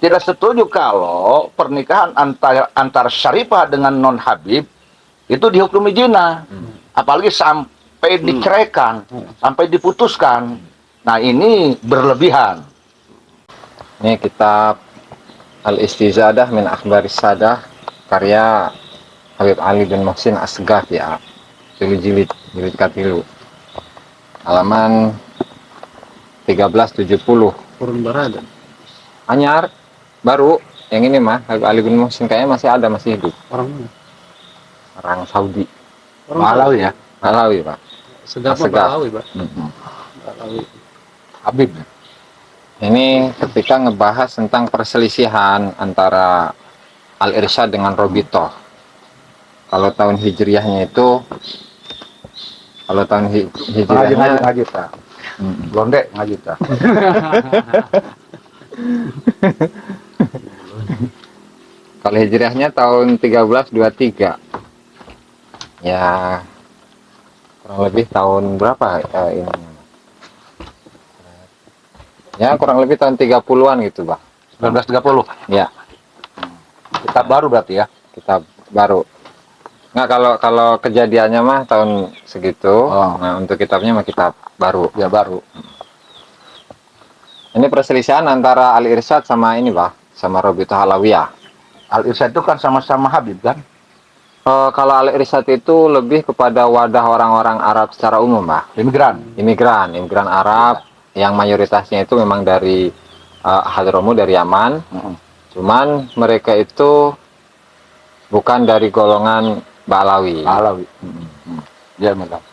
tidak setuju kalau pernikahan antara Syarifah dengan non Habib itu dihukumi zina, apalagi sampai diceraikan, sampai diputuskan. Nah, ini berlebihan. Ini kitab Al-Istizadah min Akhbaris Sadah karya Habib Ali bin Muhsin Asgaf ya. Jilid katilu. Halaman 1370. Kurun barada. Anyar baru yang ini mah Habib Ali bin Muhsin kayaknya masih ada, masih hidup. Orang mana? Orang Saudi. Orang Malawi ya. Malawi, Pak. Segaf Segaf. Balawi, Pak. Mhm. Balawi. Habib. Ini ketika ngebahas tentang perselisihan antara Al-Irsyad dengan Robitoh. Kalau tahun hijriyahnya itu, kalau tahun hijriyahnya Ngaji tak. Blonde ngaji tak. kalau hijriyahnya tahun 1323. Ya kurang lebih tahun berapa ini? Ya kurang lebih tahun 30-an gitu, Pak. 1930. Ya, Kitab baru berarti ya. kita baru. Nggak, kalau kejadiannya mah tahun segitu. Oh. Nah, untuk kitabnya mah kitab baru. Ya baru. Ini perselisihan antara Al-Irsyad sama ini, Pak, sama Robitoh Alawiyah. Al-Irsyad itu kan sama-sama Habib kan? Kalau Al-Irsyad itu lebih kepada wadah orang-orang Arab secara umum, Pak. Imigran Arab yang mayoritasnya itu memang dari Hadramaut, dari Yaman. Cuman mereka itu bukan dari golongan Balawi. Ya, memang.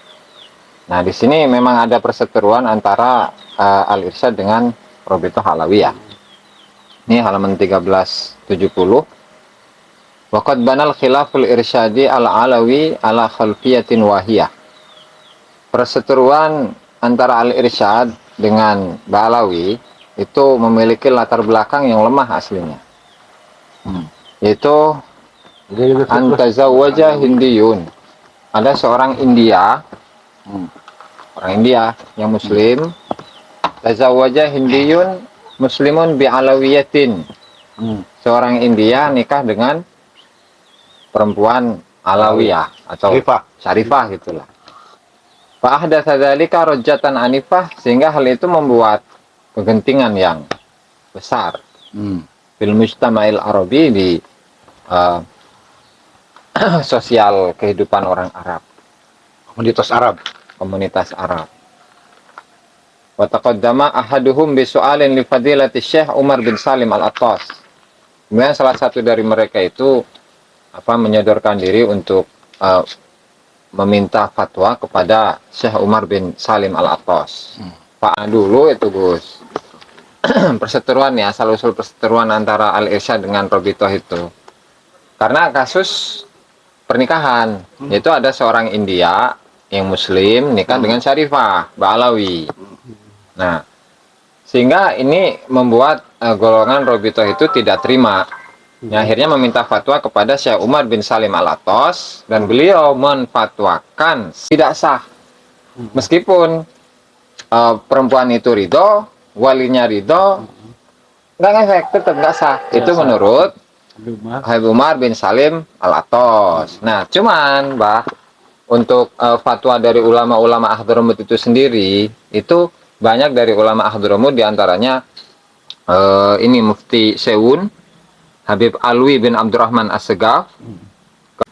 Nah, di sini memang ada perseteruan antara Al-Irsyad dengan Robitoh Alawiyah. Ini halaman 1370. Waqad banal khilaful irsyadi al-alawi ala khalfiyatin wahiyah. Perseteruan antara Al-Irsyad dengan Balawi itu memiliki latar belakang yang lemah aslinya. Yaitu antazawwaja Hindiyun. Ada seorang India, orang India yang muslim, tazawwaja Hindiyun muslimun bi'alawiyatin. Seorang India nikah dengan perempuan Alawiyah atau Syarifah gitulah. Fa ahdatsa dzalika rajatan anifah, sehingga hal itu membuat kegentingan yang besar fil mujtama'il arabi di sosial kehidupan orang Arab, komunitas Arab. Wa taqaddama ahaduhum bi su'alin li fadilati Syekh Umar bin Salim Al-Attas. Kemudian salah satu dari mereka itu menyodorkan diri untuk meminta fatwa kepada Syekh Umar bin Salim Al-Attas. Pak dulu itu, Gus. Perseteruan ya, asal-usul perseteruan antara Al-Irsyad dengan Robitoh itu. Karena kasus pernikahan, yaitu ada seorang India yang muslim nikah dengan Syarifah Ba'alawi. Nah, sehingga ini membuat golongan Robitoh itu tidak terima. Ya, akhirnya meminta fatwa kepada Syekh Umar bin Salim Al-Attas, dan beliau menfatwakan tidak sah. Meskipun perempuan itu ridho, walinya ridho, nggak ngefek, tetap nggak sah. Itu menurut Habib Umar bin Salim Al-Attas. Nah, cuman, Bah, untuk fatwa dari ulama-ulama Hadramaut itu sendiri, itu banyak dari ulama Hadramaut, diantaranya ini Mufti Sewun, Habib Alwi bin Abdurrahman As-Segaf,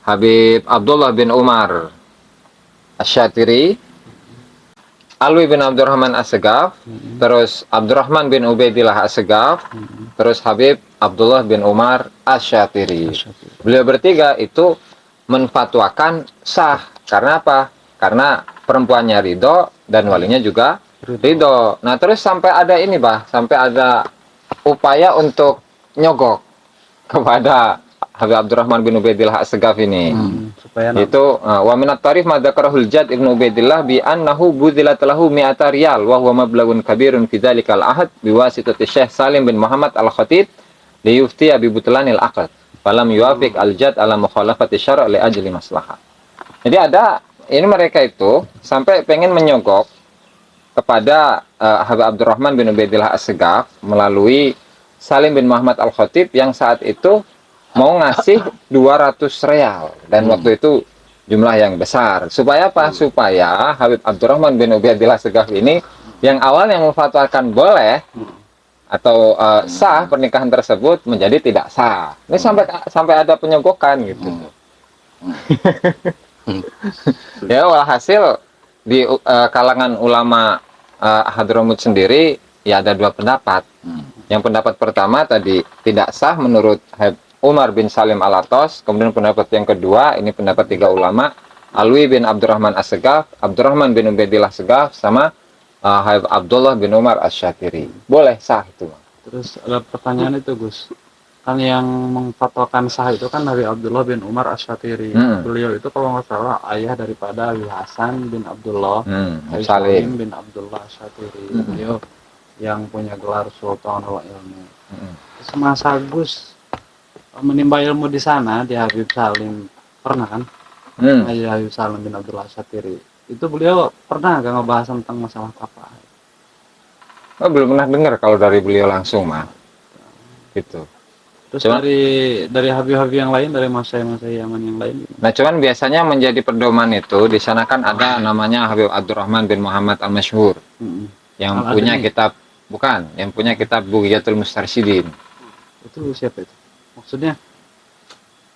Habib Abdullah bin Umar Asy-Syatiri, Alwi bin Abdurrahman As-Segaf, terus Abdurrahman bin Ubaidillah As-Segaf, terus Habib Abdullah bin Umar Asy-Syatiri. Beliau bertiga itu menfatwakan sah. Karena apa? Karena perempuannya ridho dan walinya juga ridho. Nah, terus sampai ada ini, Bah, sampai ada upaya untuk nyogok kepada Habib Abdurrahman bin Ubaidillah As-Segaf ini. Itu wa minat tarif madzakarahul Jad ibnu Ubaidillah bi annahu budzilat lahu mi'ata riyal wa huwa mablaghun kabirun fi dzalikal ahad biwasitati Syekh Salim bin Muhammad Al-Khatib li yufti bi butlanil aqd falam yuwafiq al-Jad ala mukhalafati syara' li ajli maslahah. Jadi ada ini mereka itu sampai pengen menyogok kepada Habib Abdurrahman bin Ubaidillah As-Segaf melalui Salim bin Muhammad Al-Khatib yang saat itu mau ngasih 200 real. Dan waktu itu jumlah yang besar. Supaya apa? Supaya Habib Abdurrahman bin Ubaidillah Segaf ini yang awalnya memfatwakan boleh atau sah pernikahan tersebut menjadi tidak sah. Ini sampai ada penyogokan gitu. Ya, walhasil di kalangan ulama Hadramut sendiri ya ada dua pendapat. Yang pendapat pertama tadi tidak sah menurut Habib Umar bin Salim Al-Attas. Kemudian pendapat yang kedua, ini pendapat tiga ulama, Alwi bin Abdurrahman As-Segaf, Abdurrahman bin Ubaidillah Segaf, sama Habib Abdullah bin Umar Asy-Syatiri. Boleh sah itu. Terus ada pertanyaan itu Gus. Kan yang memfatwakan sah itu kan Habib Abdullah bin Umar Asy-Syatiri. Beliau itu kalau nggak salah ayah daripada Habib Hasan bin Abdullah, Habib Salim bin Abdullah Asy-Syatiri. Beliau yang punya gelar Sultan Al-Ilmi. Terus Mas Agus menimba ilmu di sana di Habib Salim pernah kan? Ayah Habib Salim bin Abdullah Asy-Syatiri. Itu beliau pernah nggak ngebahas tentang masalah kafah? Oh, belum pernah dengar kalau dari beliau langsung mah. Gitu. Terus dari Habib-Habib yang lain, dari Masai-Masai Yaman yang lain? Nah, cuman biasanya menjadi pedoman itu di sana kan ada namanya Habib Abdurrahman bin Muhammad Al-Masyhur. Yang punya kitab yang punya kitab Bughiyatul Mustarsyidin. Itu siapa itu? Maksudnya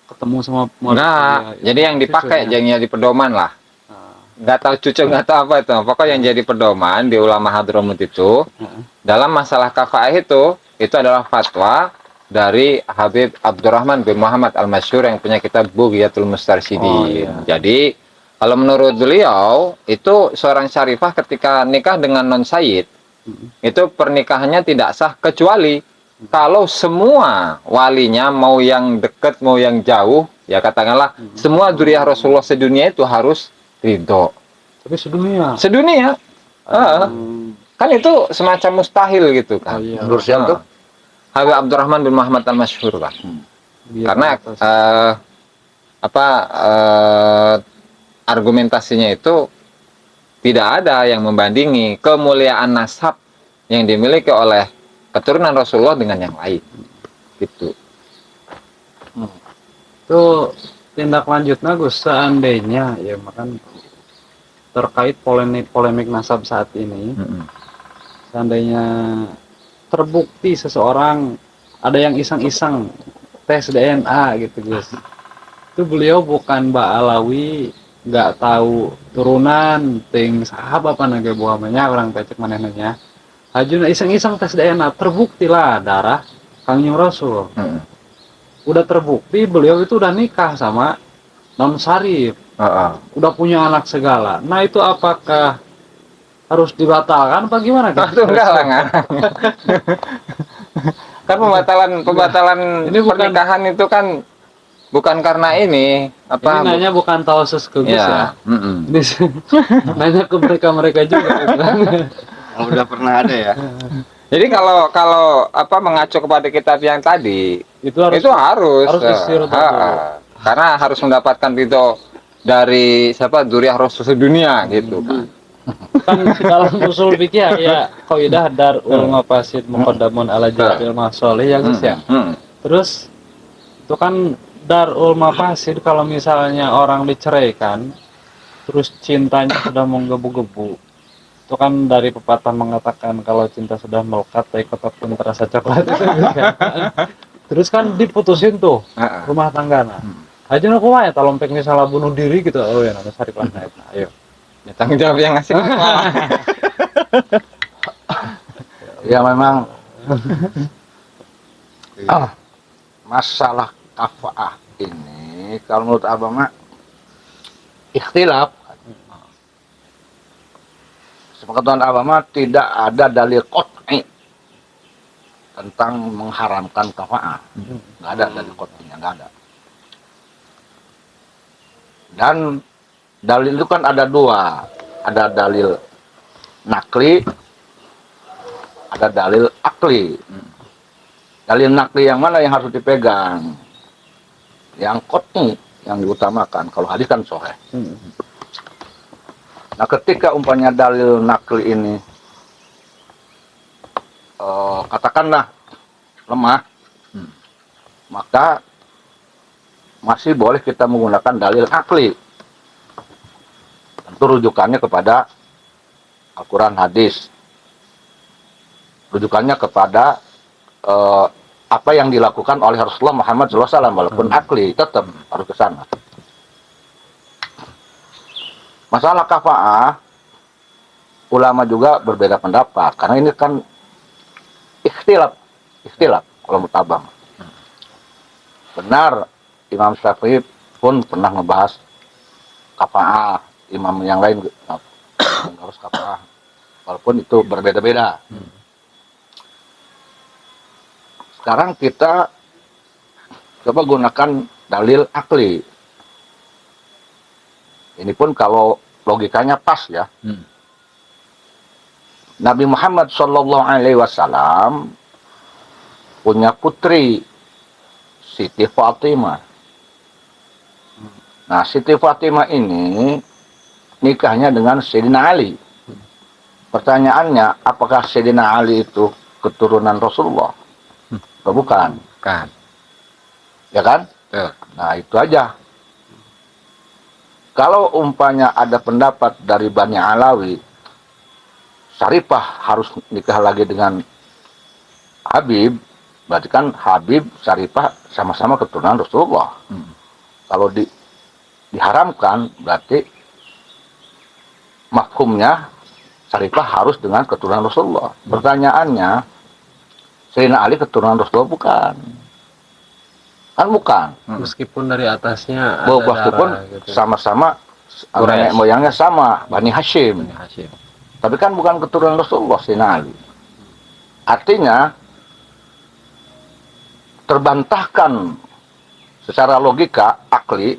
ketemu sama Enggak, jadi yang dipakai yang jadi pedoman lah. Nggak tahu cucu, nggak tahu apa itu. Pokoknya yang jadi pedoman di ulama Hadramut itu dalam masalah kafah itu adalah fatwa dari Habib Abdurrahman bin Muhammad Al-Masyhur yang punya kitab Bughiyatul Mustarsyidin. Jadi kalau menurut beliau itu seorang syarifah ketika nikah dengan non sayyid itu pernikahannya tidak sah kecuali kalau semua walinya mau yang dekat mau yang jauh ya katakanlah semua dzurriyyah Rasulullah sedunia itu harus ridho. Tapi sedunia. Kan itu semacam mustahil gitu kan. Menurut siapa tuh? Habib Abdurrahman bin Muhammad Al-Masyhur kan. Karena argumentasinya itu tidak ada yang membandingi kemuliaan nasab yang dimiliki oleh keturunan Rasulullah dengan yang lain. Gitu. Itu tindak lanjutnya Gus, seandainya ya makan terkait polemik nasab saat ini, seandainya terbukti seseorang ada yang iseng-iseng tes DNA gitu Gus, itu beliau bukan Mbak Alawi, nggak tahu turunan ting sahabat apa naga buamanya orang pecek manehnya hajuna iseng-iseng tes DNA terbukti lah darah Kangjeng Rasul. Udah terbukti beliau itu udah nikah sama non syarif, udah punya anak segala. Nah itu apakah harus dibatalkan apa gimana kan? Enggak lah kan pembatalan ini pernikahan itu kan bukan karena ini apa? Ini nanya bukan tausus ke Gus ya. Ini nanya ke mereka juga. Oh, udah pernah ada ya. Jadi kalau apa mengacu kepada kitab yang tadi itu harus karena harus mendapatkan ridho dari siapa dzurriyyah Rasul sedunia gitu kan. Kan dalam usul fikih ya qaidah darul mafasid muqaddamun ala jalbil masalih ya Gus ya. Terus itu kan darul mafasid kalau misalnya orang diceraikan terus cintanya sudah menggebu-gebu. Itu kan dari pepatah mengatakan kalau cinta sudah melekat tai kotak pun terasa coklat. Terus kan diputusin tuh rumah tangga. Aja aku mah ya talompek misalnya bunuh diri gitu. Oh ya nanti cari kelas naik. Nah, ayo. Ya, tanggung jawab yang ngasih Ya memang masalah kafaah ini kalau menurut abang mah ikhtilaf. Sepengetahuan abang mah tidak ada dalil qat'i tentang mengharamkan kafaah. Nggak ada dalil qat'inya, nggak ada. Dan dalil itu kan ada dua, ada dalil nakli, ada dalil akli. Dalil nakli yang mana yang harus dipegang? Yang qat'i yang diutamakan. Kalau hadis kan sahih. Nah, ketika umpamanya dalil nakli ini katakanlah lemah, Hmm. maka masih boleh kita menggunakan dalil akli. Tentu rujukannya kepada Al-Quran, hadis. Rujukannya kepada apa yang dilakukan oleh Rasulullah Muhammad SAW, walaupun akli tetap harus ke sana. Masalah kafa'ah, ulama juga berbeda pendapat, karena ini kan ikhtilaf kalau menurut abang. Benar, Imam Syafi'i pun pernah ngebahas kafa'ah, imam yang lain harus kafa'ah, walaupun itu berbeda-beda. Sekarang kita coba gunakan dalil akli. Ini pun kalau logikanya pas ya. Nabi Muhammad SAW punya putri Siti Fatimah. Nah, Siti Fatimah ini nikahnya dengan Sayyidina Ali. Pertanyaannya, apakah Sayyidina Ali itu keturunan Rasulullah? Atau bukan? Kan. Ya kan? Nah, itu aja. Kalau umpanya ada pendapat dari Bani Alawi, Syarifah harus nikah lagi dengan Habib, berarti kan Habib, Syarifah sama-sama keturunan Rasulullah. Kalau diharamkan, berarti mafhumnya Syarifah harus dengan keturunan Rasulullah. Pertanyaannya, Sayyidina Ali keturunan Rasulullah bukan? Kan bukan. Meskipun dari atasnya ada Meskipun darah gitu. sama-sama nenek Quraisy. moyangnya sama, Bani Hashim. Hasyim. Tapi kan bukan keturunan Rasulullah, Sayyidina Ali. Artinya, terbantahkan secara logika, akli,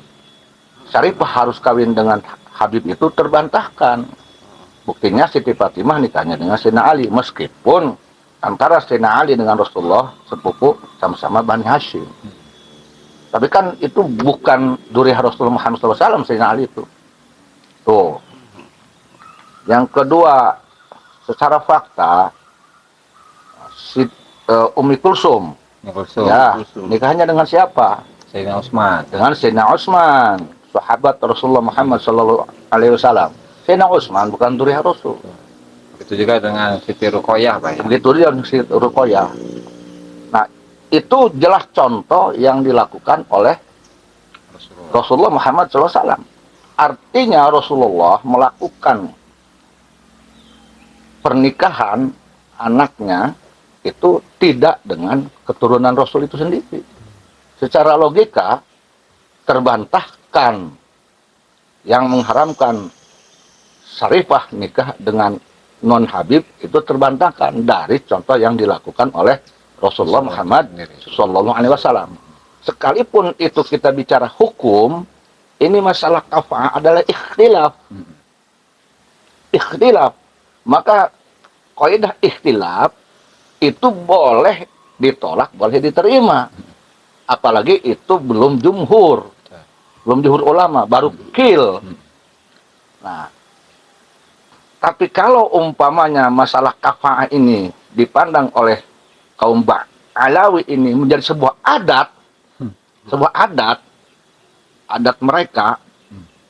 Syarifah harus kawin dengan Habib itu terbantahkan. Buktinya Siti Fatimah nikahnya dengan Sayyidina Ali. Meskipun antara Sayyidina Ali dengan Rasulullah, sepupu sama-sama Bani Hashim. Tapi kan itu bukan duriyah Rasulullah Muhammad SAW, Sayyidina Ali itu. Tuh. Yang kedua, secara fakta, Ummi Kulsum, ya, nikahnya dengan siapa? Sayyidina Utsman. Dengan Sayyidina Utsman, sahabat Rasulullah Muhammad SAW. Sayyidina Utsman bukan duriyah Rasul. Itu juga dengan Siti Ruqayyah, Pak. Begitu dia Siti Ruqayyah. Nah, itu jelas contoh yang dilakukan oleh Rasulullah Muhammad SAW. Artinya Rasulullah melakukan pernikahan anaknya itu tidak dengan keturunan Rasul itu sendiri. Secara logika terbantahkan yang mengharamkan Syarifah nikah dengan non Habib itu terbantahkan dari contoh yang dilakukan oleh Rasulullah Muhammad SAW. Sekalipun itu kita bicara hukum, ini masalah kafa'ah adalah ikhtilaf. Ikhtilaf. Maka kaidah ikhtilaf itu boleh ditolak, boleh diterima. Apalagi itu belum jumhur. Belum jumhur ulama, baru qil. Nah, tapi kalau umpamanya masalah kafa'ah ini dipandang oleh kaum Alawi ini menjadi sebuah adat, adat mereka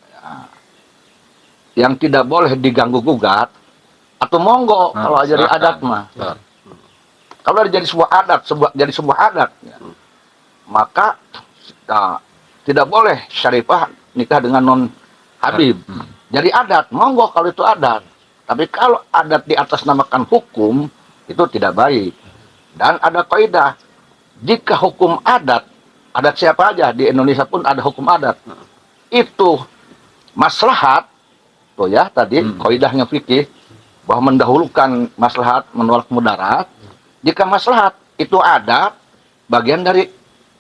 ya, yang tidak boleh diganggu gugat, atau monggo kalau jadi adat mah. Kalau jadi sebuah adat, ya, maka tidak boleh Syarifah nikah dengan non Habib. Jadi adat, monggo kalau itu adat. Tapi kalau adat di atas namakan hukum, itu tidak baik. Dan ada kaidah, jika hukum adat siapa aja, di Indonesia pun ada hukum adat. Itu maslahat, tuh ya tadi kaidahnya fikih, bahwa mendahulukan maslahat menolak mudarat. Jika maslahat itu adat, bagian dari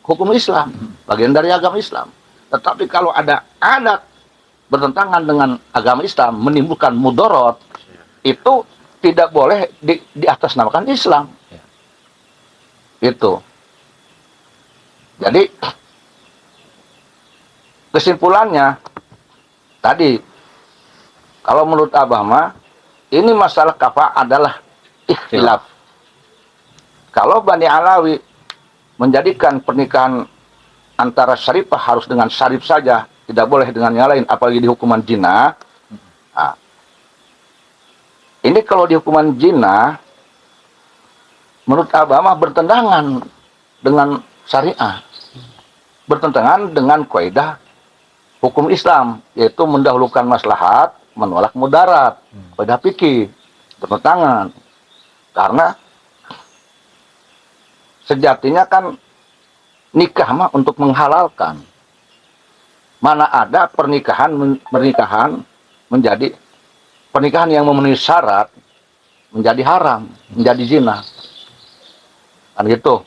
hukum Islam, bagian dari agama Islam. Tetapi kalau ada adat bertentangan dengan agama Islam, menimbulkan mudarat, itu tidak boleh di atas namakan Islam. Itu. Jadi kesimpulannya tadi, kalau menurut Abah mah, ini masalah kafa'ah adalah ikhtilaf. Kalau Bani Alawi menjadikan pernikahan antara syarifah harus dengan syarif saja, tidak boleh dengan yang lain, apalagi di hukuman zina. Nah, ini kalau di hukuman zina, menurut Abah mah bertentangan dengan syariah, bertentangan dengan kaidah hukum Islam, yaitu mendahulukan maslahat, menolak mudarat, kaidah fikih, bertentangan. Karena sejatinya kan nikah mah untuk menghalalkan. Mana ada pernikahan menjadi pernikahan yang memenuhi syarat menjadi haram, menjadi zina. Kan gitu.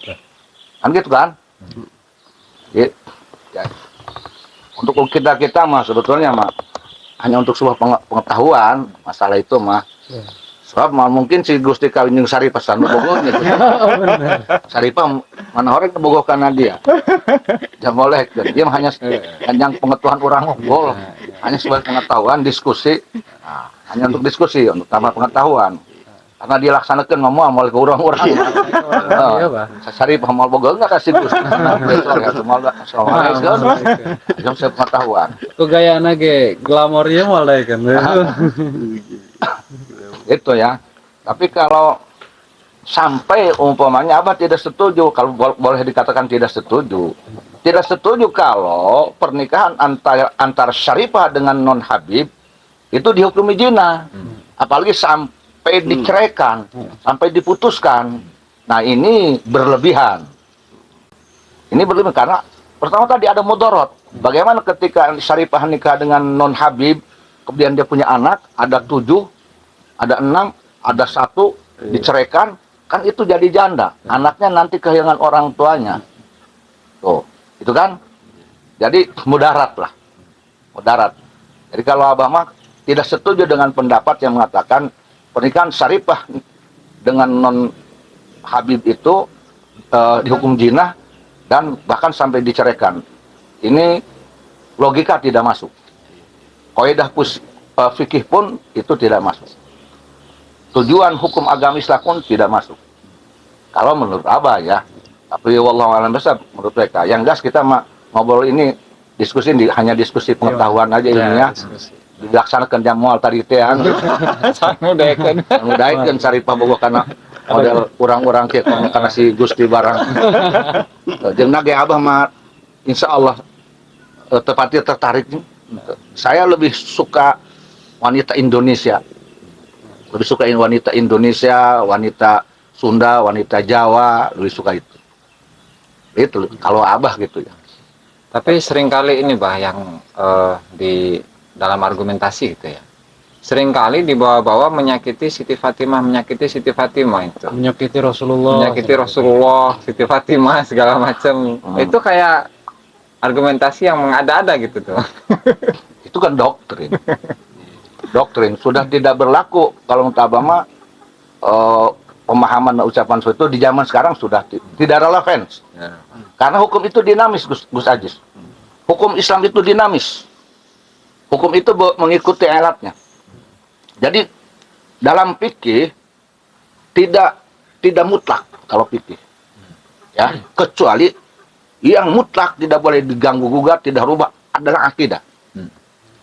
Kan gitu kan? Ya. Untuk kita mah sebetulnya mah hanya untuk sebuah pengetahuan masalah itu mah. Sebab mungkin si Gusti kawin jeung Saripah sanu bogohnya. Saripah mana orang bogoh kana dia. Ya boleh dia hanya pengetahuan orang unggul. Hanya sebagai pengetahuan diskusi. Nah, hanya untuk diskusi, untuk tambah pengetahuan. Karena dilaksanakan mau ke orang-orang. Saripah mau bogoh enggak kasih Gusti. Assalamualaikum. Jam saya pengetahuan. Ku gayana ge glamor ieu moal kan. Itu ya. Tapi kalau sampai umpamanya Abah tidak setuju, kalau boleh dikatakan tidak setuju. Tidak setuju kalau pernikahan antara syarifah dengan non habib itu dihukumi zina. Apalagi sampai diceraikan, sampai diputuskan. Nah, ini berlebihan. Ini berlebihan karena pertama tadi ada mudorot. Bagaimana ketika syarifah nikah dengan non habib, kemudian dia punya anak, ada 7, ada 6, ada 1 diceraikan, kan itu jadi janda. Anaknya nanti kehilangan orang tuanya. Tuh, itu kan? Jadi mudarat lah. Mudarat. Jadi kalau Abah mah tidak setuju dengan pendapat yang mengatakan pernikahan syarifah dengan non habib itu dihukum zina dan bahkan sampai diceraikan. Ini logika tidak masuk. Kaidah fikih pun itu tidak masuk. Tujuan hukum agama Islam pun tidak masuk. Kalau menurut Abah ya, tapi wallahu a'lam bishawab menurut mereka. Yang jelas kita ngobrol ini diskusi hanya diskusi pengetahuan aja ilmiah. Dilaksanakan jamual tadi teh anu. Mudaikeun Saripah bogoh kana model urang-urang kieu kana si Gusti barang. Jeung nage Abah mah insyaallah tepatnya tertarik. Saya lebih suka wanita Indonesia. Lebih suka wanita Indonesia, wanita Sunda, wanita Jawa, lebih suka itu. Itu kalau Abah gitu ya. Tapi seringkali ini Bah yang di dalam argumentasi gitu ya. Seringkali dibawa-bawa menyakiti Siti Fatimah itu. Menyakiti Rasulullah. Menyakiti Rasulullah, Siti Fatimah segala macam. Itu kayak argumentasi yang mengada-ada gitu tuh. Itu kan doktrin. Doktrin sudah tidak berlaku kalau menurut Abah mah pemahaman ucapan itu di zaman sekarang sudah tidak relevan. Ya. Karena hukum itu dinamis, Gus Ajis. Hukum Islam itu dinamis. Hukum itu mengikuti alatnya. Jadi dalam fikih tidak mutlak kalau fikih. Ya, kecuali yang mutlak tidak boleh diganggu gugat, tidak rubah adalah akidah.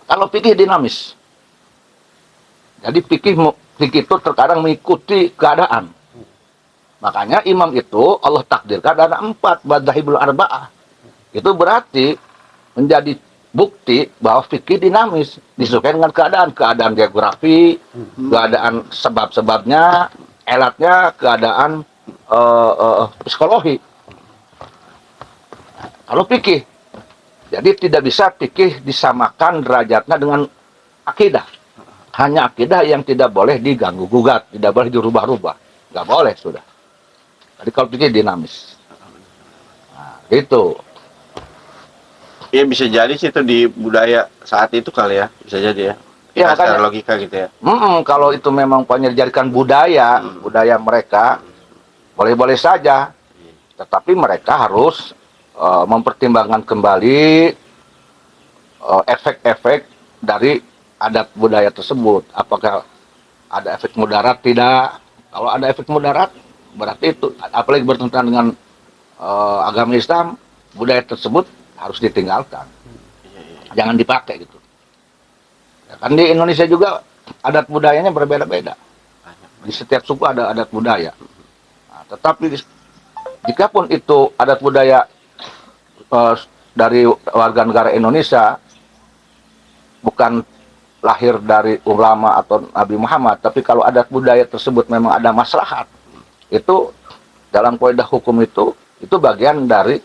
Kalau fikih dinamis. Jadi fikih itu terkadang mengikuti keadaan. Makanya imam itu Allah takdirkan ada 4 madzhabul arba'ah. Itu berarti menjadi bukti bahwa fikih dinamis, disesuaikan dengan keadaan geografi, keadaan sebab-sebabnya, alatnya, keadaan psikologi. Kalau fikih, jadi tidak bisa fikih disamakan derajatnya dengan akidah. Hanya akidah yang tidak boleh diganggu gugat, tidak boleh dirubah-rubah, nggak boleh sudah. Jadi kalau fikih dinamis, nah, itu. Ya bisa jadi sih itu di budaya saat itu kali ya, bisa jadi ya. Ya secara logika gitu ya. Kalau itu memang dijadikan budaya, budaya mereka, boleh-boleh saja. Tetapi mereka harus mempertimbangkan kembali efek-efek dari adat budaya tersebut. Apakah ada efek mudarat? Tidak. Kalau ada efek mudarat, berarti itu apalagi bertentangan dengan agama Islam, budaya tersebut harus ditinggalkan. Jangan dipakai gitu. Ya, kan di Indonesia juga adat budayanya berbeda-beda. Di setiap suku ada adat budaya. Nah, tetapi jika pun itu adat budaya dari warga negara Indonesia bukan lahir dari ulama atau Nabi Muhammad, tapi kalau adat budaya tersebut memang ada maslahat, itu dalam kaidah hukum itu bagian dari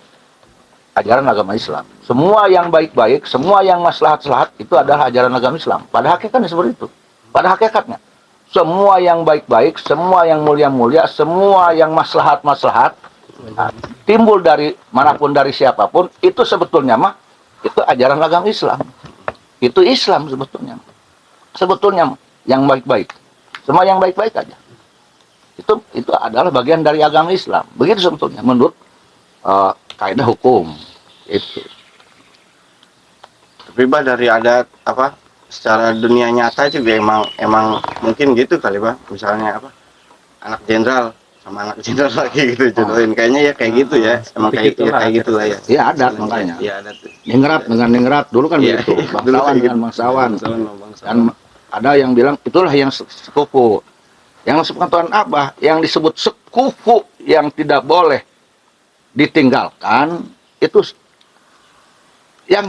ajaran agama Islam. Semua yang baik-baik, semua yang maslahat-maslahat itu adalah ajaran agama Islam. Pada hakikatnya seperti itu. Pada hakikatnya, semua yang baik-baik, semua yang mulia-mulia, semua yang maslahat-maslahat timbul dari manapun, dari siapapun, itu sebetulnya mah itu ajaran agama Islam. Itu Islam sebetulnya. Sebetulnya yang baik-baik. Semua yang baik-baik aja. Itu adalah bagian dari agama Islam. Begitu sebetulnya menurut kaidah hukum itu. Tapi Bah, dari adat apa secara dunia nyata juga emang mungkin gitu kali Bah, misalnya apa anak jenderal sama anak jenderal lagi gitu jodohin, kayaknya ya kayak gitu ya, emang kayak Begitulah, kayak gitu lah ya. Iya adat makanya. Iya adat. Ningrat dengan ningrat dulu kan Iya, begitu. dulu Bangsawan kayak dengan gitu. bangsawan. Bangsawan. Dan ada yang bilang itulah yang sekufu. Yang disebutkan Tuan Abah, yang disebut sekufu yang tidak boleh ditinggalkan itu yang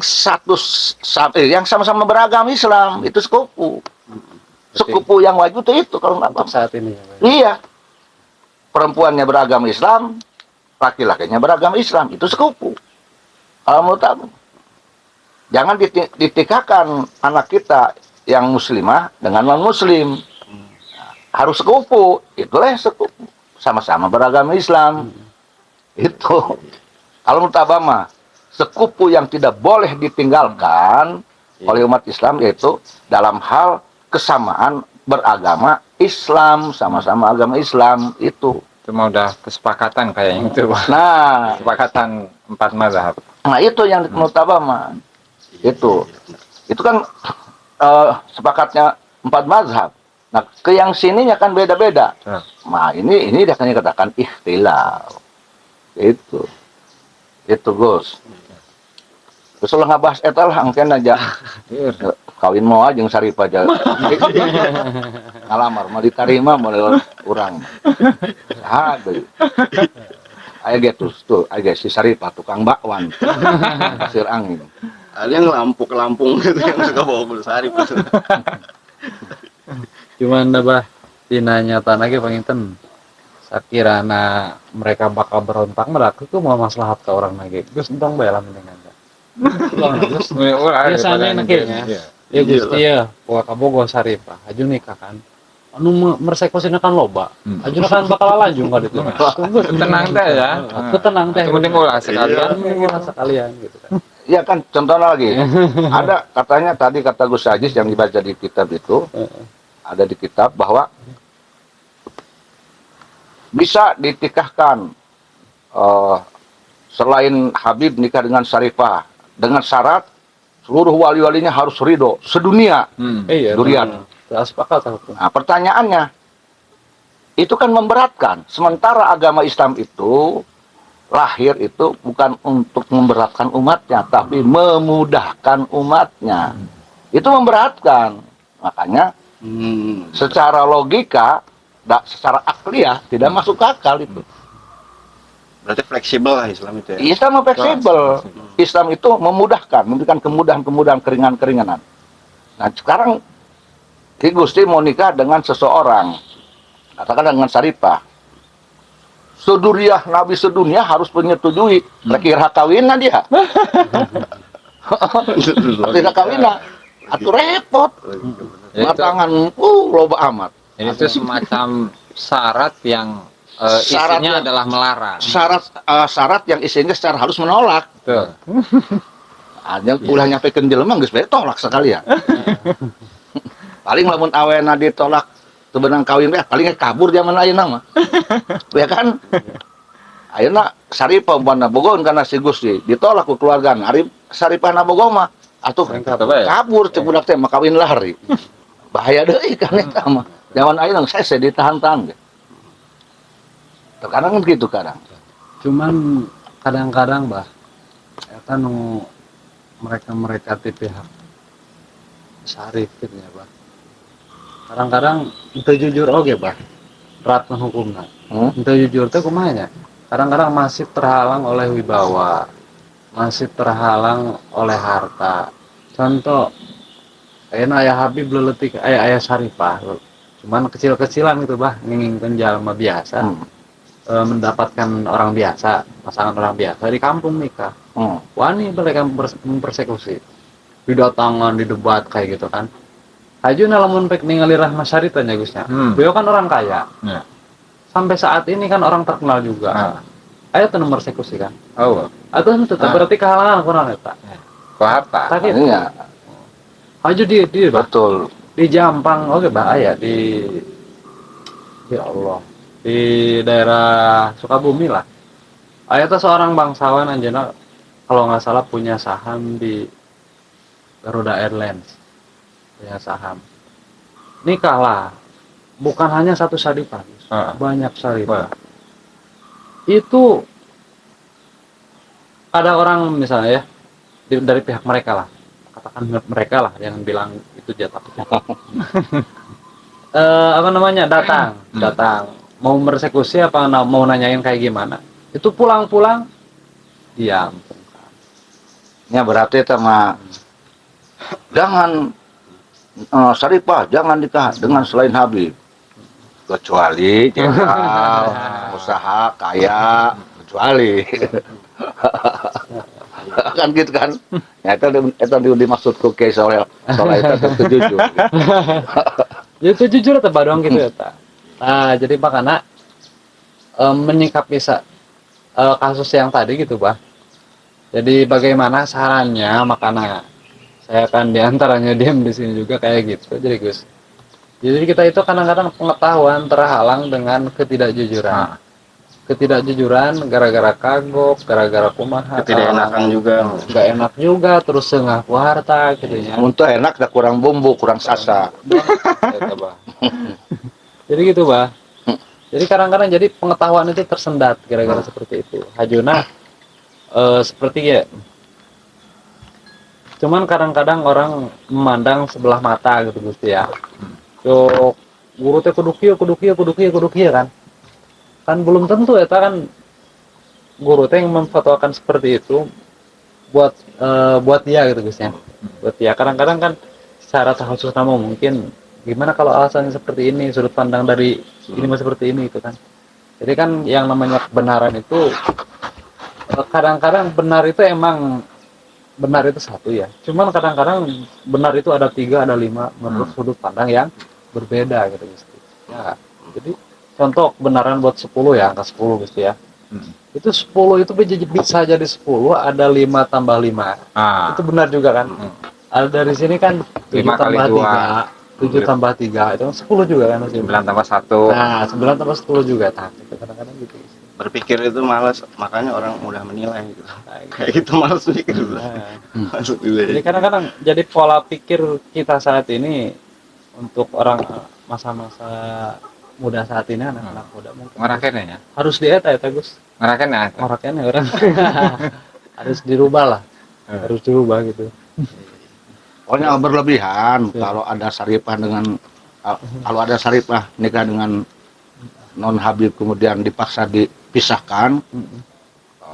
yang sama-sama beragama Islam, itu sekufu. Sekufu yang wajib itu kalau nggak Untuk apa. saat ini ya, Pak. Iya. Perempuannya beragama Islam, laki-lakinya beragama Islam, itu sekufu. Kalau menurut aku, jangan ditikakan anak kita yang muslimah dengan non-muslim. Harus sekufu, itulah sekufu. Sama-sama beragama Islam. Itu. Kalau menurut Abah mah, sekufu yang tidak boleh ditinggalkan oleh umat Islam yaitu dalam hal kesamaan beragama Islam, sama-sama agama Islam itu. Itu mah udah kesepakatan kayaknya itu, Pak. Nah, Kesepakatan 4 mazhab. itu yang menurut Abah mah. Itu kan sepakatnya 4 mazhab. Nah, ke yang sininya kan beda-beda. Nah, ini dia akan dikatakan ikhtilaf. Itu Gus. Terus lo ngabahas eta lah angken aja. Kawin mau aja yang sarip aja. Ngalamar mau diterima model urang. Aduh. Aya ge tuh, aya si Saripah tukang bakwan. Pasir angin. Ada yang lampu ke Lampung gitu yang suka bawa bersari gitu. Cuman dah bah tina nyata lagi panginten sakirana mereka bakal berontak mereka itu mau maslahat ke orang lagi Gus entong bae lamun dengan biasanya enaknya ya Gusti ya poa kabogo Saripah aju nikah kan anu mersekosina kan loba aju kan bakal lanjung ka ditu Tenang teh ya. aku tenang teh Penting ulah sekalian. sekalian gitu kan Iya kan, contohnya lagi. Ada katanya tadi kata Gus Ajis yang dibaca di kitab itu, ada di kitab bahwa bisa ditikahkan selain Habib nikah dengan Saripah dengan syarat seluruh wali-walinya harus ridho sedunia. iya Durian. sepakat aku Nah, pertanyaannya itu kan memberatkan. Sementara agama Islam itu lahir itu bukan untuk memberatkan umatnya, tapi memudahkan umatnya. Itu memberatkan. Makanya secara logika, secara akliyah tidak masuk akal itu. Berarti fleksibel lah Islam itu ya. Islam fleksibel. Islam itu memudahkan, memberikan kemudahan-kemudahan, keringan-keringanan. Nah sekarang Ki Gusti mau nikah dengan seseorang, katakan dengan Saripah. Seduriah Nabi sedunia harus menyetujui kira kawinna dia. Kira kawinna, atuh repot. Matangan, loba amat. Ini itu semacam syarat yang Syarat isinya yang- adalah melarang. Syarat yang isinya secara halus menolak. Betul. Ada ulah nyampekeun jelema geus bae tolak sekalian. Paling lamun awena ditolak teu beunang kawin bae paling kabur zaman ayeuna mah. Ya kan? Ayeuna Saripah umpamana bogoh kana si Gusti ditolak ku keluarga. Ari Saripahna bogoh mah atuh kabur cek budak teh mah kawin lari. Bahaya deui kan eta mah. Zaman ayeuna saya ditahan-tahan ge. Terkadang kan gitu kadang. Cuman kadang-kadang bah eta nu mereka di pihak syarif gitu ya bah. Kadang-kadang itu jujur oge bah. Peraturan hukumna. Itu jujur teh kumaha nya? Kadang-kadang masih terhalang oleh wibawa, masih terhalang oleh harta. Contoh, ayeuna aya Habib leuletik aya Syarifah. Cuman kecil-kecilan gitu bah, nginginkeun jalma biasa. Mendapatkan orang biasa, pasangan orang biasa di kampung nikah. Wani mereka mempersekusi. Didatangan, didebat kayak gitu kan. Hajuna lamun pek ningali Rahma Syarita nya Gusnya. Beliau kan orang kaya. Sampai saat ini kan orang terkenal juga. Aya teu mempersekusi kan. Oh, Atuh tetep berarti kehalangan kurang eta. ku harta. Tapi Iya, Haju di bah, betul. di Jampang oke bahaya ya Allah di daerah Sukabumi lah. Aya teh seorang bangsawan anjeunna kalau nggak salah punya saham di Garuda Airlines. Punya saham. Nikah lah. Bukan hanya satu Syarifah, banyak Syarifah. Itu ada orang misalnya ya dari pihak mereka lah, katakan mereka lah yang bilang itu jatah. Apa namanya datang mau mersekusi apa mau nanyain kayak gimana? Itu pulang-pulang diam. Ya berarti sama jangan Syarifah jangan nikah dengan selain Habib, kecuali jenderal usaha kaya, kecuali kan gitu kan. Ya itu dimaksudku ke soal itu jujur. Ya itu jujur atau badong gitu ya ta. Nah jadi makanya menyikapi kasus yang tadi gitu bah. Jadi bagaimana sarannya makanya saya akan diantaranya diam di sini juga kayak gitu. Jadi Gus. Jadi kita itu kadang-kadang pengetahuan terhalang dengan ketidakjujuran. Ketidakjujuran gara-gara kagok, gara-gara kumaha. Ketidakenakan juga. Nggak enak juga, terus sengah ku harta gitu ya. Untuk enak dah kurang bumbu, kurang sasa. Jadi gitu bah. Jadi kadang-kadang jadi pengetahuan itu tersendat gara-gara seperti itu. Hajuna seperti ya. Cuman kadang-kadang orang memandang sebelah mata gitu Gusti ya. Yo guru teh kudu kieu kan. Kan belum tentu ya kan guru teh yang memfatwakan seperti itu buat dia gitu Gus ya. Buat dia kadang-kadang kan secara khusus nama mungkin gimana kalau alasannya seperti ini, sudut pandang dari ini mah seperti ini itu kan. Jadi kan yang namanya kebenaran itu kadang-kadang benar itu emang benar itu satu ya. Cuman kadang-kadang benar itu ada 3, ada 5 menurut sudut pandang yang berbeda gitu Gusti. Ya. Jadi contoh kebenaran buat 10 ya, angka 10 Gusti ya. Itu 10 itu bisa jadi 10 ada 5 tambah 5. Itu benar juga kan? Ada dari sini kan 7 tambah 3, 7 tambah 3 itu kan 10 juga kan? 9 tambah 1. Nah, 9 tambah 10 juga. Nah, itu kadang-kadang gitu. Berpikir itu malas, makanya orang mudah menilai gitu. Kayak gitu malas mikir. Maksud gue. Jadi kadang-kadang jadi pola pikir kita saat ini untuk orang masa-masa muda saat ini anak-anak muda mungkin Ngarakennya ya. harus dieta ya Gus. Ngarakennya. Ngarakennya orang harus dirubah lah. Harus dirubah gitu. Pokoknya berlebihan kalau ada Syarifah nikah dengan non Habib kemudian dipaksa dipisahkan,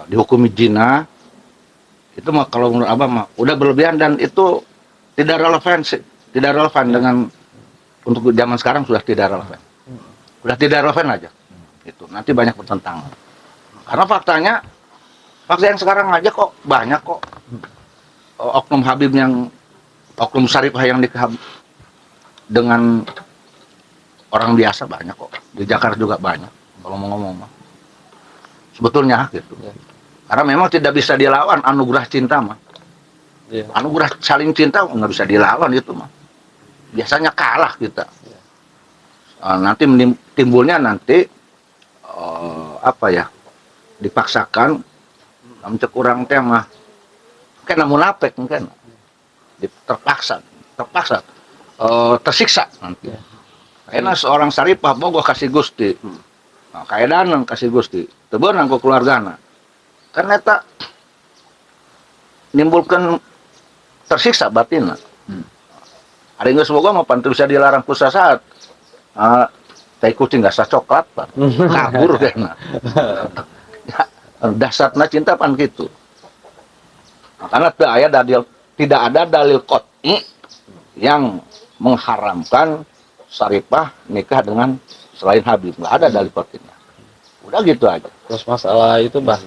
dihukumi zina, itu mah kalau menurut Abah mah udah berlebihan dan itu tidak relevan dengan untuk zaman sekarang sudah tidak relevan. Sudah tidak relevan aja. Itu nanti banyak pertentangan. Karena fakta yang sekarang aja kok banyak kok oknum Habib oknum Syarifah yang nikah dengan orang biasa banyak kok. Di Jakarta juga banyak. Kalau mau ngomong mah. Sebetulnya gitu. Karena memang tidak bisa dilawan anugerah cinta mah. Anugerah saling cinta nggak bisa dilawan itu mah. Biasanya kalah kita. Nanti timbulnya dipaksakan cek urang teh mah kena munafik mungkin terpaksa tersiksa nanti. Karena seorang Syarifah bogoh kasih Gusti Nah, kaedanan kasih Gusti teu beunang ku keluargana karena eta nimbulkan tersiksa batinna. Ari geus boga mah pan teu bisa dilarang ku sasaat. Tai kucing gasa coklat pan. Kabur kena. Dasarna cinta pan gitu. Karena tidak ada dalil qot'i yang mengharamkan Syarifah nikah dengan selain Habib. Nggak ada dalil qot'inya. Udah gitu aja. Terus masalah itu bah